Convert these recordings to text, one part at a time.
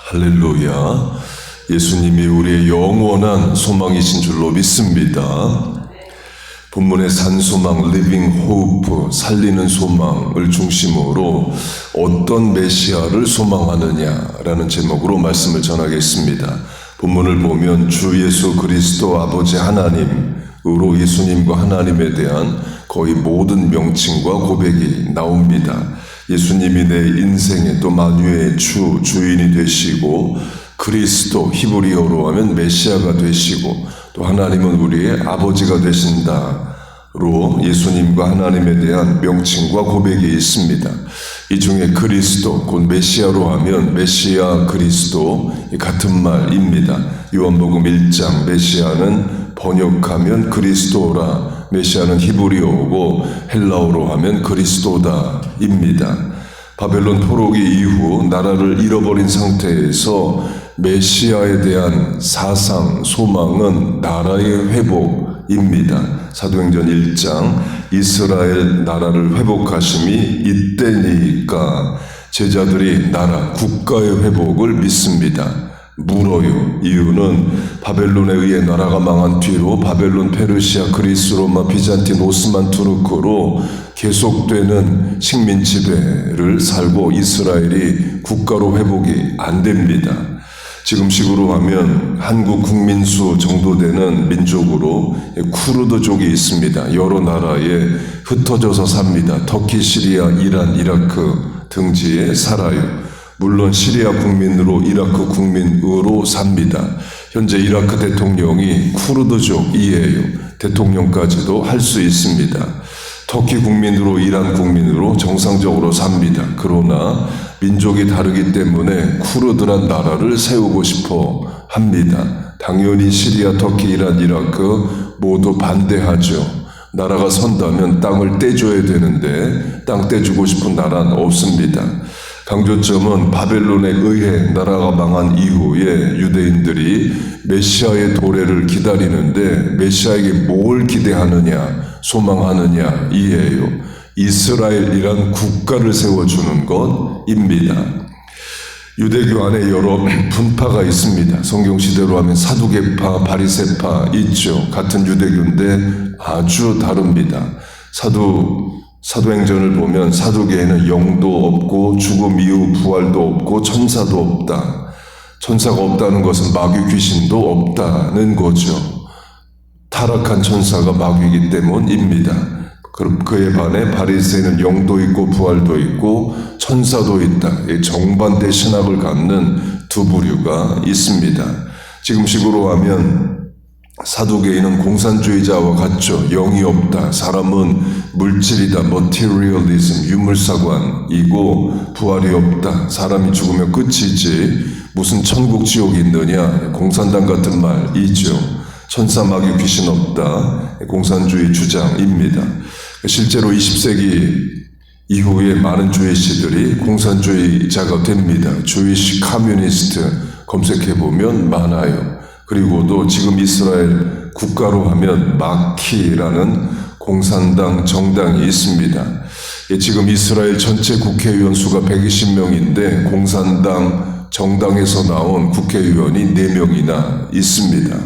할렐루야. 예수님이 우리의 영원한 소망이신 줄로 믿습니다. 본문의 산소망, living hope, 살리는 소망을 중심으로 어떤 메시아를 소망하느냐라는 제목으로 말씀을 전하겠습니다. 본문을 보면 주 예수 그리스도 아버지 하나님으로 예수님과 하나님에 대한 거의 모든 명칭과 고백이 나옵니다. 예수님이 내 인생의 또 만유의 주인이 되시고 그리스도, 히브리어로 하면 메시아가 되시고 또 하나님은 우리의 아버지가 되신다로 예수님과 하나님에 대한 명칭과 고백이 있습니다. 이 중에 그리스도, 곧 메시아로 하면 메시아, 그리스도 같은 말입니다. 요한복음 1장 메시아는 번역하면 그리스도라, 메시아는 히브리어고 헬라어로 하면 그리스도다입니다. 바벨론 포로기 이후 나라를 잃어버린 상태에서 메시아에 대한 사상, 소망은 나라의 회복입니다. 사도행전 1장 이스라엘 나라를 회복하심이 이때니까 제자들이 나라, 국가의 회복을 믿습니다. 물어요. 이유는 바벨론에 의해 나라가 망한 뒤로 바벨론, 페르시아, 그리스, 로마, 비잔틴, 오스만, 투르크로 계속되는 식민 지배를 살고 이스라엘이 국가로 회복이 안 됩니다. 지금식으로 하면 한국 국민수 정도 되는 민족으로 쿠르드족이 있습니다. 여러 나라에 흩어져서 삽니다. 터키, 시리아, 이란, 이라크 등지에 살아요. 물론 시리아 국민으로 이라크 국민으로 삽니다. 현재 이라크 대통령이 쿠르드족이에요. 대통령까지도 할 수 있습니다. 터키 국민으로 이란 국민으로 정상적으로 삽니다. 그러나 민족이 다르기 때문에 쿠르드란 나라를 세우고 싶어 합니다. 당연히 시리아, 터키, 이란, 이라크 모두 반대하죠. 나라가 선다면 땅을 떼줘야 되는데 땅 떼주고 싶은 나라는 없습니다. 강조점은 바벨론에 의해 나라가 망한 이후에 유대인들이 메시아의 도래를 기다리는데 메시아에게 뭘 기대하느냐, 소망하느냐 이에요. 이스라엘이란 국가를 세워주는 것입니다. 유대교 안에 여러 분파가 있습니다. 성경시대로 하면 사두개파, 바리새파 있죠. 같은 유대교인데 아주 다릅니다. 사도행전을 보면 사두개에는 영도 없고 죽음 이후 부활도 없고 천사도 없다. 천사가 없다는 것은 마귀 귀신도 없다는 거죠. 타락한 천사가 마귀이기 때문입니다. 그럼 그에 반해 바리새인은 영도 있고 부활도 있고 천사도 있다. 정반대 신학을 갖는 두 부류가 있습니다. 지금식으로 하면 사두개인은 공산주의자와 같죠. 영이 없다. 사람은 물질이다. materialism, 유물사관이고 부활이 없다. 사람이 죽으면 끝이지 무슨 천국 지옥이 있느냐. 공산당 같은 말이죠. 천사 마귀 귀신 없다. 공산주의 주장입니다. 실제로 20세기 이후에 많은 주이시들이 공산주의자가 됩니다. 주이시 커뮤니스트 검색해보면 많아요. 그리고도 지금 이스라엘 국가로 하면 마키라는 공산당 정당이 있습니다. 지금 이스라엘 전체 국회의원 수가 120명인데 공산당 정당에서 나온 국회의원이 4명이나 있습니다.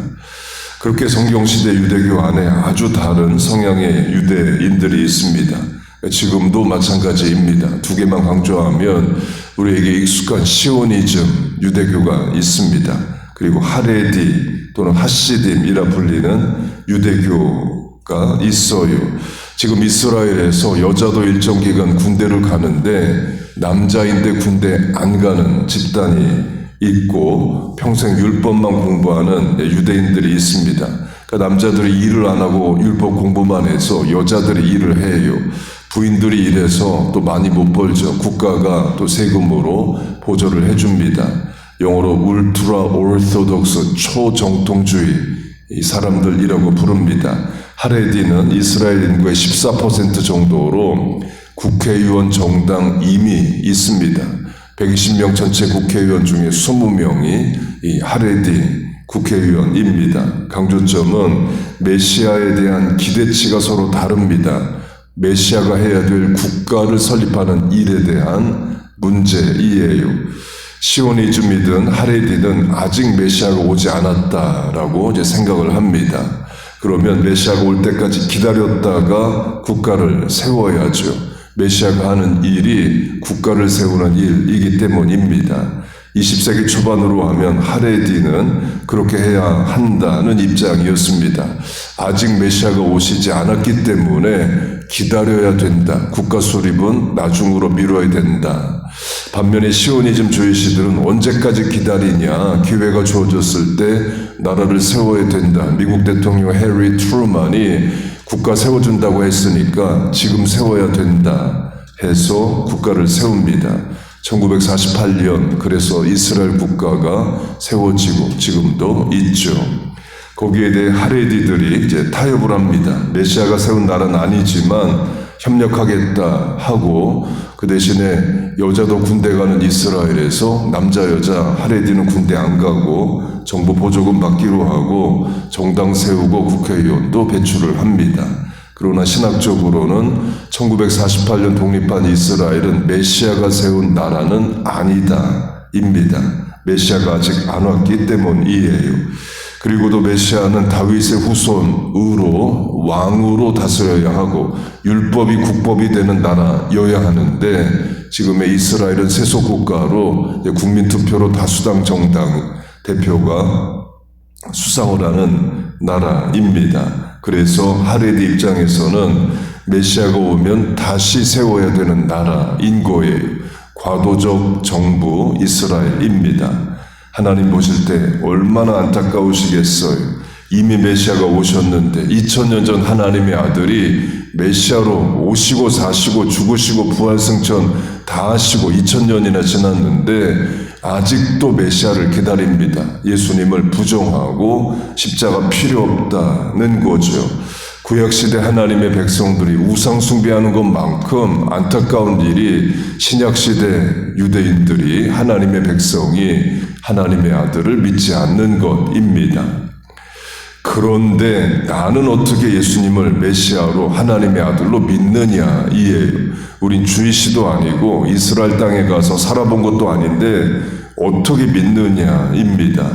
그렇게 성경시대 유대교 안에 아주 다른 성향의 유대인들이 있습니다. 지금도 마찬가지입니다. 두 개만 강조하면 우리에게 익숙한 시오니즘 유대교가 있습니다. 그리고 하레디 또는 하시딤이라 불리는 유대교가 있어요. 지금 이스라엘에서 여자도 일정 기간 군대를 가는데 남자인데 군대 안 가는 집단이 있고 평생 율법만 공부하는 유대인들이 있습니다. 그러니까 남자들이 일을 안 하고 율법 공부만 해서 여자들이 일을 해요. 부인들이 일해서 또 많이 못 벌죠. 국가가 또 세금으로 보조를 해줍니다. 영어로 울트라 오르토독스 초정통주의 이 사람들이라고 부릅니다. 하레디는 이스라엘 인구의 14% 정도로 국회의원 정당 이미 있습니다. 120명 전체 국회의원 중에 20명이 이 하레디 국회의원입니다. 강조점은 메시아에 대한 기대치가 서로 다릅니다. 메시아가 해야 될 국가를 설립하는 일에 대한 문제이에요. 시오니즘이든 하레디든 아직 메시아가 오지 않았다라고 이제 생각을 합니다. 그러면 메시아가 올 때까지 기다렸다가 국가를 세워야죠. 메시아가 하는 일이 국가를 세우는 일이기 때문입니다. 20세기 초반으로 하면 하레디는 그렇게 해야 한다는 입장이었습니다. 아직 메시아가 오시지 않았기 때문에 기다려야 된다. 국가 수립은 나중으로 미뤄야 된다. 반면에 시오니즘 주의시들은 언제까지 기다리냐, 기회가 주어졌을 때 나라를 세워야 된다. 미국 대통령 해리 트루먼이 국가 세워준다고 했으니까 지금 세워야 된다 해서 국가를 세웁니다. 1948년 그래서 이스라엘 국가가 세워지고 지금도 있죠. 거기에 대해 하레디들이 이제 타협을 합니다. 메시아가 세운 나라는 아니지만 협력하겠다 하고 그 대신에 여자도 군대 가는 이스라엘에서 남자 여자 하레디는 군대 안 가고 정부 보조금 받기로 하고 정당 세우고 국회의원도 배출을 합니다. 그러나 신학적으로는 1948년 독립한 이스라엘은 메시아가 세운 나라는 아니다 입니다. 메시아가 아직 안 왔기 때문이에요. 그리고도 메시아는 다윗의 후손으로 왕으로 다스려야 하고 율법이 국법이 되는 나라여야 하는데 지금의 이스라엘은 세속국가로 국민투표로 다수당 정당 대표가 수상을 하는 나라입니다. 그래서 하레디 입장에서는 메시아가 오면 다시 세워야 되는 나라인 거예요. 과도적 정부 이스라엘입니다. 하나님 보실 때 얼마나 안타까우시겠어요. 이미 메시아가 오셨는데 2000년 전 하나님의 아들이 메시아로 오시고 사시고 죽으시고 부활승천 다 하시고 2000년이나 지났는데 아직도 메시아를 기다립니다. 예수님을 부정하고 십자가 필요 없다는 거죠. 구약시대 하나님의 백성들이 우상 숭배하는 것만큼 안타까운 일이 신약시대 유대인들이 하나님의 백성이 하나님의 아들을 믿지 않는 것입니다. 그런데 나는 어떻게 예수님을 메시아로 하나님의 아들로 믿느냐 이에요. 우린 주이시도 아니고 이스라엘 땅에 가서 살아본 것도 아닌데 어떻게 믿느냐입니다.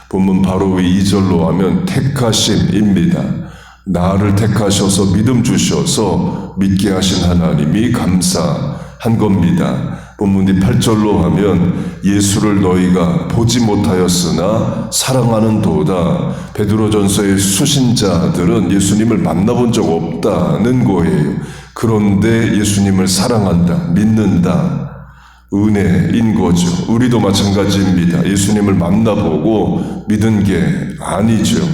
본문 바로 위 2절로 하면 택하심입니다. 나를 택하셔서 믿음 주셔서 믿게 하신 하나님이 감사한 겁니다. 본문 뒤 8절로 하면 예수를 너희가 보지 못하였으나 사랑하는 도다. 베드로전서의 수신자들은 예수님을 만나본 적 없다는 거예요. 그런데 예수님을 사랑한다, 믿는다. 은혜인 거죠. 우리도 마찬가지입니다. 예수님을 만나보고 믿은 게 아니죠.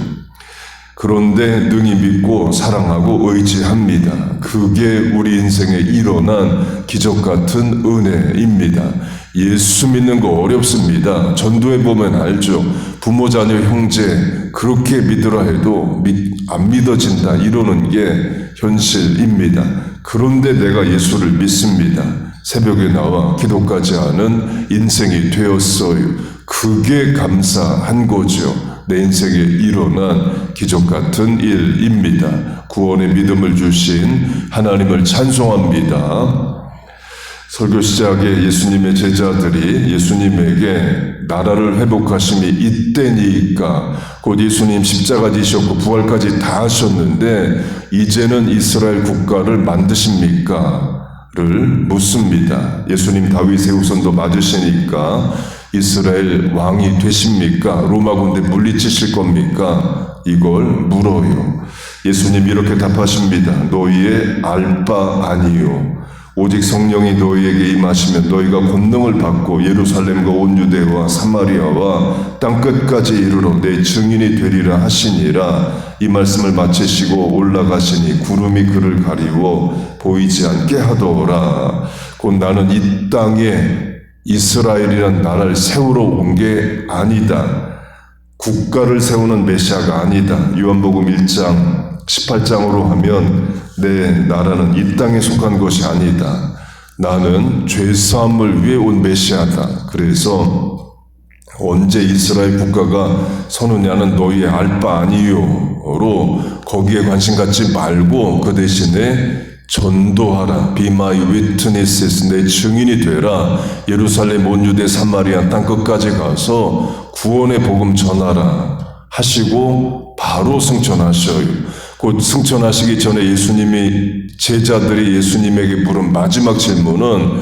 그런데 능히 믿고 사랑하고 의지합니다. 그게 우리 인생에 일어난 기적 같은 은혜입니다. 예수 믿는 거 어렵습니다. 전도해 보면 알죠. 부모, 자녀, 형제 그렇게 믿으라 해도 안 믿어진다 이러는 게 현실입니다. 그런데 내가 예수를 믿습니다. 새벽에 나와 기도까지 하는 인생이 되었어요. 그게 감사한 거죠. 내 인생에 일어난 기적 같은 일입니다. 구원의 믿음을 주신 하나님을 찬송합니다. 설교 시작에 예수님의 제자들이 예수님에게 나라를 회복하심이 이때니까 곧 예수님 십자가 지셨고 부활까지 다 하셨는데 이제는 이스라엘 국가를 만드십니까? 를 묻습니다. 예수님 다윗의 후손도 맞으시니까 이스라엘 왕이 되십니까? 로마 군대 물리치실 겁니까? 이걸 물어요. 예수님 이렇게 답하십니다. 너희의 알 바 아니요. 오직 성령이 너희에게 임하시면 너희가 권능을 받고 예루살렘과 온 유대와 사마리아와 땅끝까지 이르러 내 증인이 되리라 하시니라. 이 말씀을 마치시고 올라가시니 구름이 그를 가리워 보이지 않게 하더라. 곧 나는 이 땅에 이스라엘이란 나라를 세우러 온 게 아니다. 국가를 세우는 메시아가 아니다. 요한복음 1장 18장으로 하면 내 나라는 이 땅에 속한 것이 아니다. 나는 죄사함을 위해 온 메시아다. 그래서 언제 이스라엘 국가가 서느냐는 너희의 알 바 아니요로 거기에 관심 갖지 말고 그 대신에 전도하라. Be my witnesses. 내 증인이 되라. 예루살렘 온 유대 사마리아 땅 끝까지 가서 구원의 복음 전하라 하시고 바로 승천하셔요. 곧 승천하시기 전에 예수님이 제자들이 예수님에게 물은 마지막 질문은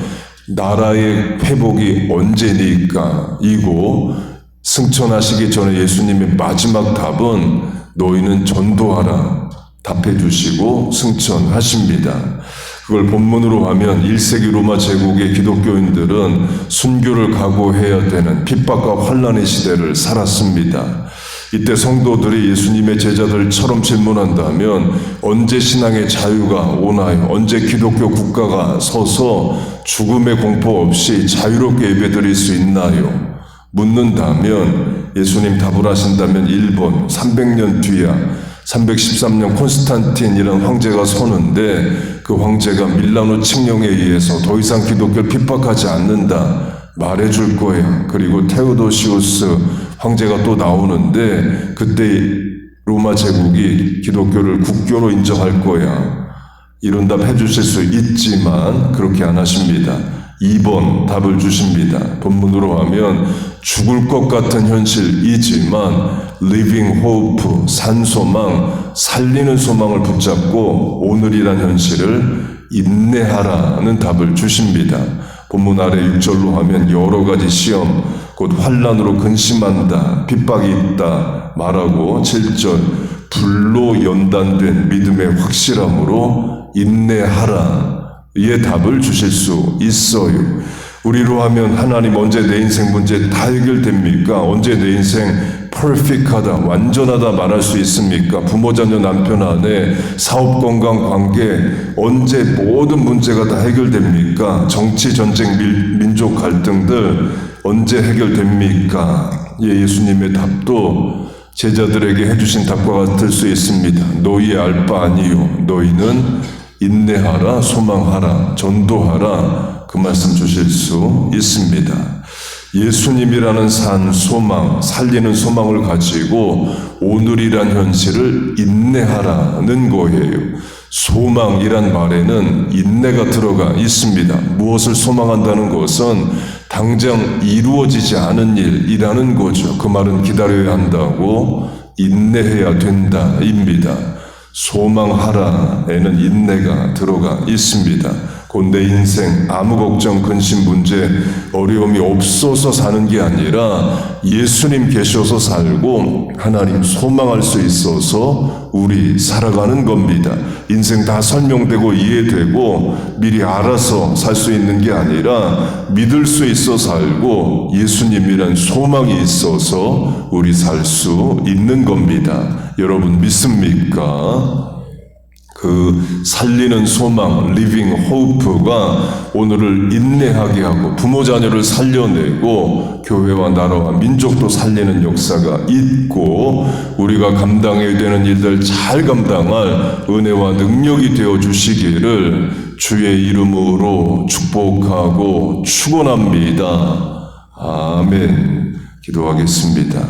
나라의 회복이 언제니까 이고, 승천하시기 전에 예수님의 마지막 답은 너희는 전도하라 답해 주시고 승천하십니다. 그걸 본문으로 하면 1세기 로마 제국의 기독교인들은 순교를 각오해야 되는 핍박과 환난의 시대를 살았습니다. 이때 성도들이 예수님의 제자들처럼 질문한다면 언제 신앙의 자유가 오나요? 언제 기독교 국가가 서서 죽음의 공포 없이 자유롭게 예배드릴 수 있나요? 묻는다면 예수님 답을 하신다면 1번 300년 뒤야 313년 콘스탄틴이라는 황제가 서는데 그 황제가 밀라노 칙령에 의해서 더 이상 기독교를 핍박하지 않는다 말해줄 거야. 그리고 테오도시우스 황제가 또 나오는데 그때 로마 제국이 기독교를 국교로 인정할 거야. 이런 답 해주실 수 있지만 그렇게 안 하십니다. 2번 답을 주십니다. 본문으로 하면 죽을 것 같은 현실이지만 living hope, 산 소망, 살리는 소망을 붙잡고 오늘이란 현실을 인내하라는 답을 주십니다. 본문 아래 6절로 하면 여러 가지 시험, 곧 환난으로 근심한다, 핍박이 있다 말하고 7절 불로 연단된 믿음의 확실함으로 인내하라 이에 답을 주실 수 있어요. 우리로 하면 하나님 언제 내 인생 문제 다 해결됩니까? 언제 내 인생 퍼펙트하다, 완전하다 말할 수 있습니까? 부모, 자녀, 남편, 아내, 사업, 건강, 관계 언제 모든 문제가 다 해결됩니까? 정치, 전쟁, 민족 갈등들 언제 해결됩니까? 예수님의 답도 제자들에게 해주신 답과 같을 수 있습니다. 너희의 알 바 아니요. 너희는 인내하라, 소망하라, 전도하라 그 말씀 주실 수 있습니다. 예수님이라는 산 소망, 살리는 소망을 가지고 오늘이란 현실을 인내하라는 거예요. 소망이란 말에는 인내가 들어가 있습니다. 무엇을 소망한다는 것은 당장 이루어지지 않은 일이라는 거죠. 그 말은 기다려야 한다고, 인내해야 된다입니다. 소망하라에는 인내가 들어가 있습니다. 곧 내 인생 아무 걱정, 근심, 문제, 어려움이 없어서 사는 게 아니라 예수님 계셔서 살고 하나님 소망할 수 있어서 우리 살아가는 겁니다. 인생 다 설명되고 이해되고 미리 알아서 살 수 있는 게 아니라 믿을 수 있어 살고 예수님이란 소망이 있어서 우리 살 수 있는 겁니다. 여러분 믿습니까? 그 살리는 소망, living hope가 오늘을 인내하게 하고 부모 자녀를 살려내고 교회와 나라와 민족도 살리는 역사가 있고 우리가 감당해야 되는 일들 잘 감당할 은혜와 능력이 되어 주시기를 주의 이름으로 축복하고 축원합니다. 아멘. 기도하겠습니다.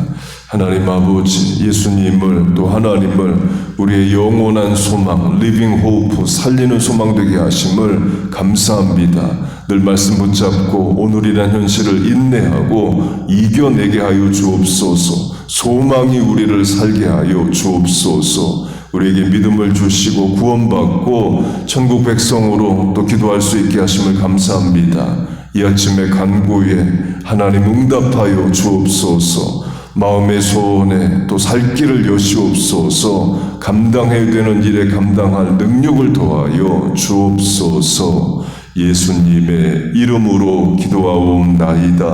하나님 아버지, 예수님을 또 하나님을 우리의 영원한 소망, living hope, 살리는 소망 되게 하심을 감사합니다. 늘 말씀 붙잡고 오늘이란 현실을 인내하고 이겨내게 하여 주옵소서. 소망이 우리를 살게 하여 주옵소서. 우리에게 믿음을 주시고 구원받고 천국 백성으로 또 기도할 수 있게 하심을 감사합니다. 이 아침의 간구에 하나님 응답하여 주옵소서. 마음의 소원에 또 살 길을 여시옵소서. 감당해야 되는 일에 감당할 능력을 더하여 주옵소서. 예수님의 이름으로 기도하옵나이다.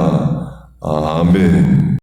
아멘.